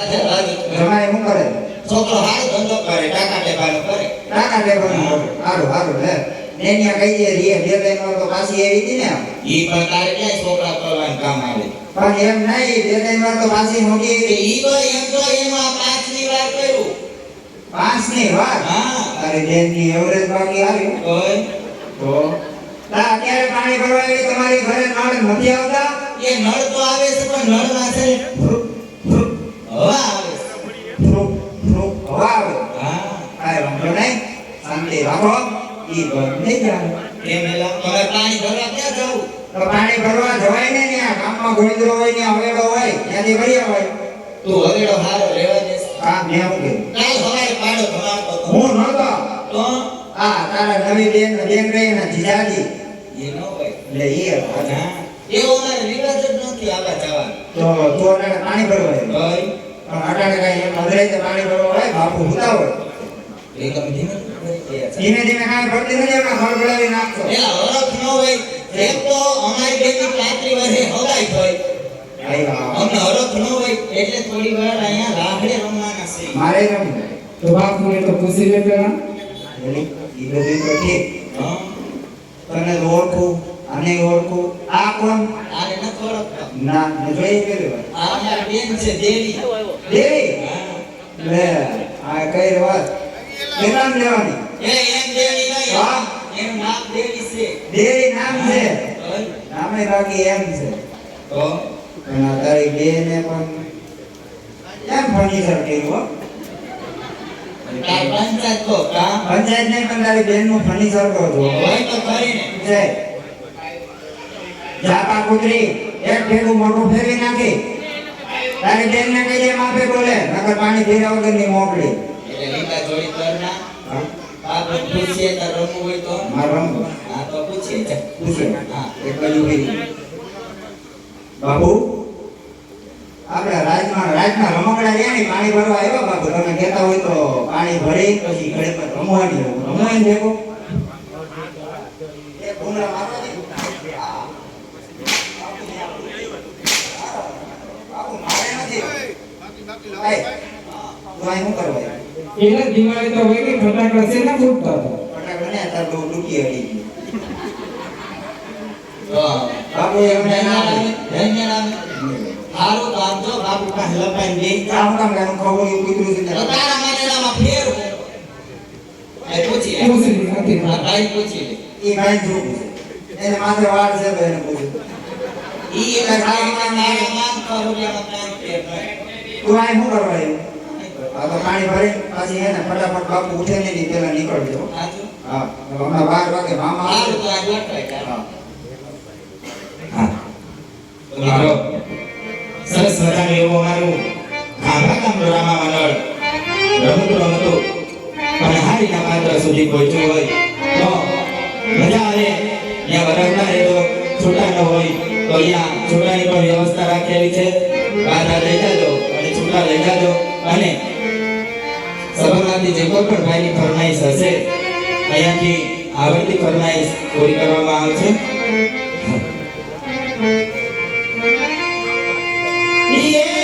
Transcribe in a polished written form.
જમાય શું કરે? છોકરો હારો ધંધો કરે, ટાકા ટેકાનો કરે. ટાકા ટેકાનો હારું હારું લે. નેનિયા કઈ દે રે દેતાઈનો તો પાછી એવી હતી ને. ઈ પણ તારે ક્યાં છોકરા કરવાનું કામ આવે? પણ એમ નહીં દેતાઈનો તો પાછી મોટી ઈ તો એમ તો એમાં 5 ની વાર કર્યું. 5 ની વાર? હા. અરે બેનની એવરેજ બાકી આવી. ઓય તો અત્યારે પાણી ભરવા આવી તમારી ઘરે નળ નથી આવતા? એ નળ તો આવે છે પણ નળમાં છે હવા આવે છે. હવા આવે. હા. કાંઈ વાંધો નહીં. શાંતિ રાખો. ઈ બંધ નહીં જાય. કેમ એલા તમારે પાણી ભરવા ક્યાં જવું? તો પાણી ભરવા જવાય ને ત્યાં ગામમાં ગોંદરો હોય ને હવેડો હોય ત્યાંથી ભરી આવાય. તું હવેડો હારો રહેવા દે. હા મેં હું કીધું. કાલ સવારે પાડો ભરાતો તો. હું નહોતો. તો હા તારા નવી બેન રહી ને જીજાજી એ ન હોય. એટલે એ હા. એવો મારે રિવાજ જ નથી આવા જવા. તો તું અટાણે પાણી ભરવા આવ્યો. હોય. પણ અટાણે કઈ એમ મધરાઈ પાણી ભરવા હોય બાપુ હુતા હોય. એ તમે ધીમે ધીમે ધીમે કાંઈ ભરતી નથી એમાં ખળ ભરાવી નાખતો. એલા હરખ ન હોય. એમ તો અમારી બેની પાત્રી વર્ષે હગાઈ થઈ. અમને હરખ ન હોય એટલે થોડી વાર અહીંયા રાહડે રમવાના છે. મારે રમવું. તો બાપુ એ તો પૂછી લે પેલા. ઈ બધું તો ઠીક. હા. તને ઓળખું આને ઓળખું આ કોણ? આને ન ઓળખતો. ના મેં જોઈ ગયેલું. આ અમારી બેન છે દેવી. દેવી હા. લે આ કઈ વાત કેટલામ લેવાની? એ એમ દેવી નહીં. હા. એનું નામ દેવી છે. દેવી નામ છે. હોય. નામે બાકી એમ છે. તો અને આ તારી બેને પણ એમ ફર્નિચર કર્યું હો. તાર પંચાયત તો કામ પંચાયત નહીં પણ તારી બેનનું ફર્નિચર કરો છો. હોય તો કરીને. છે જાપા કૂતરી એક ભેગું મોટું ફેરવી નાખી. તારી બેનને કહી દે માફે બોલે નકર પાણી પીરા વગરની મોકલી. એટલે લીધા જોડી કરના. આપણે પૂછીએ તો રમવું હોય તો મારો રમવો. હા તો પૂછીએ છે. પૂછે હા. એક બાજુ ફેરી. બાબુ આપણે રાજમાં રમકડા રહ્યા ને પાણી ભરવા આવ્યા બાબુ તમે કહેતા હોય તો પાણી ભરી પછી ઘરે પર રમવાની રમવાની દેખો એ ભૂંગળા મારવા દે. બાબુ મારે નથી. ભાઈ તું અહીં શું કરવા આવ્યો? એટલે દિવાળી તો હોય કે ફટાકડા છે ને ફૂટતા હતા. ફટાકડા ને તાર બહુ ડૂકી હળી ગઈ. તો બાબુ એમને ના આવે. ધન્ય નામ હારું તો આમ જો બાપુ પાસે લપાઈને બેસી જા. કામ કામ કામ ખબર એવું કીધું છે તો તારા માટેનામાં ફેર એ પૂછી લે. પૂછી લે, નથી. હા ભાઈ પૂછી લે. એ ભાઈ જોવું છે એને માથે વાળ છે તો એને પૂછ્યું ઈ એટલે ખાવામાં મારા નામ કરોડિયામાં કાંઈ ફેર નહીં. તું અહીં શું કરવા આવ્યો? આ તો પાણી ભરી પાછી એને ફટાફટ બાપુ ઉઠે ને ની પેલા નીકળજો. સાચું? હા તો હમણાં 12 વાગે મામા હારું આવશે. તો આ ગોઠવાય કાંઈ. હા તો મિત્રો સરસ મજાનું એવું અમારું ખાંભા ગામ ડોરામા મંડળ રમતું રમતું પણ હારીના પાત્ર સુધી પહોંચ્યું હોય તો મજા આવે. ત્યાં વરસતા રહે તો છૂટા ન હોય તો અહીંયા છૂટાની પણ વ્યવસ્થા રાખેલી છે. બાધા લઈ જાજો અને છૂટા લઈ જાજો અને સભામાંથી જે કોઈ પણ ભાઈની ફરમાઈશ હશે અહીંયાથી આવડતી ફરમાઈશ પૂરી કરવામાં આવશે. Yeah.